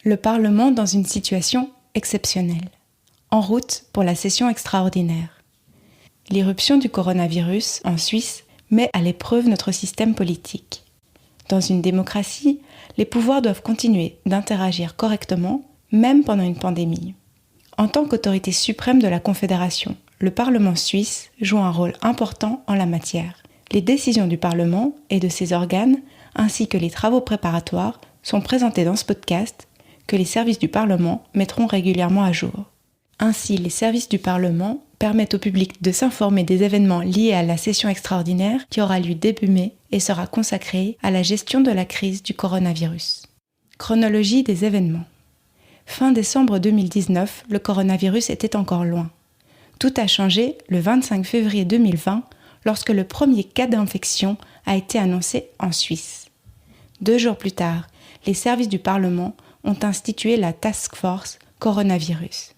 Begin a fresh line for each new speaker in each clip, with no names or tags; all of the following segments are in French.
Le Parlement dans une situation exceptionnelle. En route pour la session extraordinaire. L'irruption du coronavirus en Suisse met à l'épreuve notre système politique. Dans une démocratie, les pouvoirs doivent continuer d'interagir correctement, même pendant une pandémie. En tant qu'autorité suprême de la Confédération, le Parlement suisse joue un rôle important en la matière. Les décisions du Parlement et de ses organes, ainsi que les travaux préparatoires, sont présentés dans ce podcast que les services du Parlement mettront régulièrement à jour. Ainsi, les services du Parlement permettent au public de s'informer des événements liés à la session extraordinaire qui aura lieu début mai et sera consacrée à la gestion de la crise du coronavirus. Chronologie des événements. Fin décembre 2019, le coronavirus était encore loin. Tout a changé le 25 février 2020 lorsque le premier cas d'infection a été annoncé en Suisse. 2 jours plus tard, les services du Parlement ont institué la Task Force Coronavirus.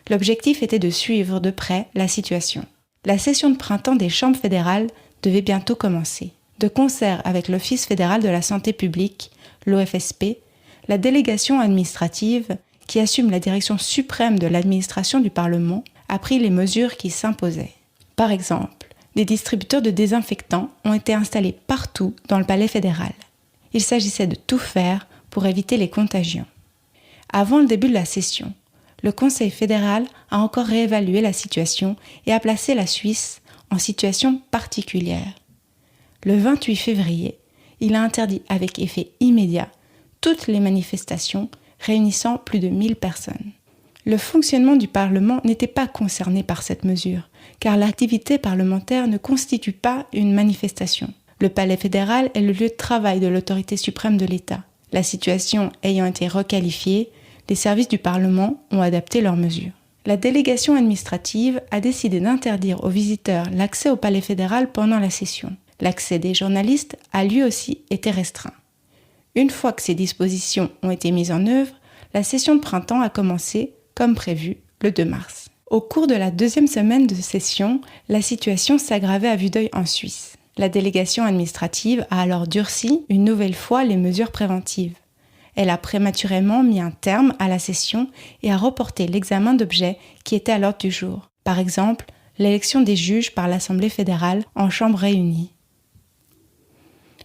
L'objectif était de suivre de près la situation. La session de printemps des chambres fédérales devait bientôt commencer. De concert avec l'Office fédéral de la santé publique, l'OFSP, la délégation administrative, qui assume la direction suprême de l'administration du Parlement, a pris les mesures qui s'imposaient. Par exemple, des distributeurs de désinfectants ont été installés partout dans le palais fédéral. Il s'agissait de tout faire pour éviter les contagions. Avant le début de la session, le Conseil fédéral a encore réévalué la situation et a placé la Suisse en situation particulière. Le 28 février, il a interdit avec effet immédiat toutes les manifestations réunissant plus de 1000 personnes. Le fonctionnement du Parlement n'était pas concerné par cette mesure, car l'activité parlementaire ne constitue pas une manifestation. Le Palais fédéral est le lieu de travail de l'autorité suprême de l'État. La situation ayant été requalifiée, les services du Parlement ont adapté leurs mesures. La délégation administrative a décidé d'interdire aux visiteurs l'accès au Palais fédéral pendant la session. L'accès des journalistes a lui aussi été restreint. Une fois que ces dispositions ont été mises en œuvre, la session de printemps a commencé, comme prévu, le 2 mars. Au cours de la 2e semaine de session, la situation s'aggravait à vue d'œil en Suisse. La délégation administrative a alors durci une nouvelle fois les mesures préventives. Elle a prématurément mis un terme à la session et a reporté l'examen d'objets qui étaient à l'ordre du jour. Par exemple, l'élection des juges par l'Assemblée fédérale en chambre réunie.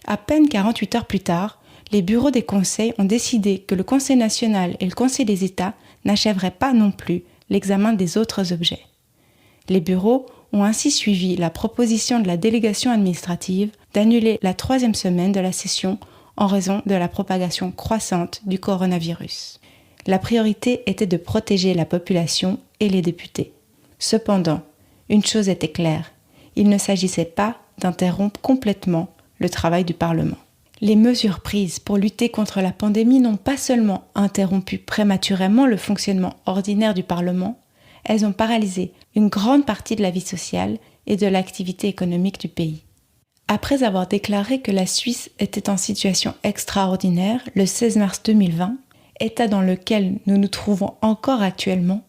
À peine 48 heures plus tard, les bureaux des conseils ont décidé que le Conseil national et le Conseil des États n'achèveraient pas non plus l'examen des autres objets. Les bureaux ont ainsi suivi la proposition de la délégation administrative d'annuler la 3e semaine de la session en raison de la propagation croissante du coronavirus. La priorité était de protéger la population et les députés. Cependant, une chose était claire, il ne s'agissait pas d'interrompre complètement le travail du Parlement. Les mesures prises pour lutter contre la pandémie n'ont pas seulement interrompu prématurément le fonctionnement ordinaire du Parlement, elles ont paralysé une grande partie de la vie sociale et de l'activité économique du pays. Après avoir déclaré que la Suisse était en situation extraordinaire le 16 mars 2020, état dans lequel nous nous trouvons encore actuellement,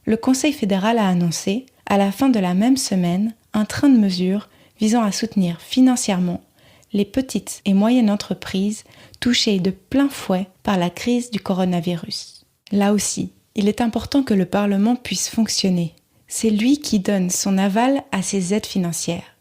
le Conseil fédéral a annoncé, à la fin de la même semaine, un train de mesures visant à soutenir financièrement les petites et moyennes entreprises touchées de plein fouet par la crise du coronavirus. Là aussi, il est important que le Parlement puisse fonctionner. C'est lui qui donne son aval à ces aides financières.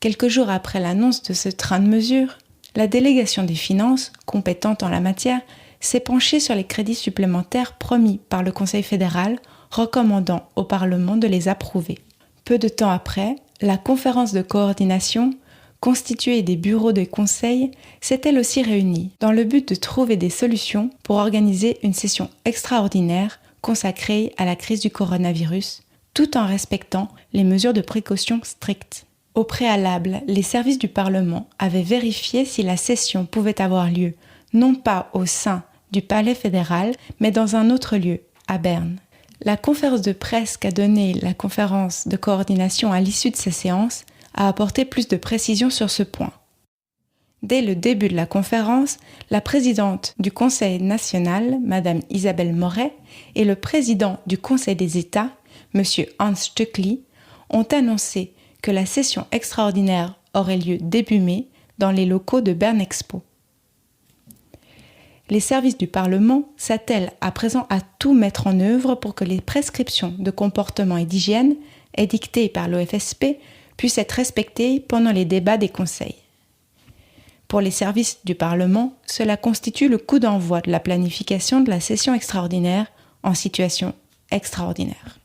Quelques jours après l'annonce de ce train de mesures, la délégation des finances, compétente en la matière, s'est penchée sur les crédits supplémentaires promis par le Conseil fédéral, recommandant au Parlement de les approuver. Peu de temps après, la conférence de coordination, constituée des bureaux de conseil, s'est elle aussi réunie dans le but de trouver des solutions pour organiser une session extraordinaire consacrée à la crise du coronavirus, tout en respectant les mesures de précaution strictes. Au préalable, les services du Parlement avaient vérifié si la session pouvait avoir lieu, non pas au sein du Palais fédéral, mais dans un autre lieu, à Berne. La conférence de presse qu'a donnée la conférence de coordination à l'issue de ces séances a apporté plus de précisions sur ce point. Dès le début de la conférence, la présidente du Conseil national, Madame Isabelle Moret, et le président du Conseil des États, Monsieur Hans Stöckli, ont annoncé que la session extraordinaire aurait lieu début mai dans les locaux de Berne Expo. les services du Parlement s'attellent à présent à tout mettre en œuvre pour que les prescriptions de comportement et d'hygiène édictées par l'OFSP puissent être respectées pendant les débats des conseils. Pour les services du Parlement, cela constitue le coup d'envoi de la planification de la session extraordinaire en situation extraordinaire.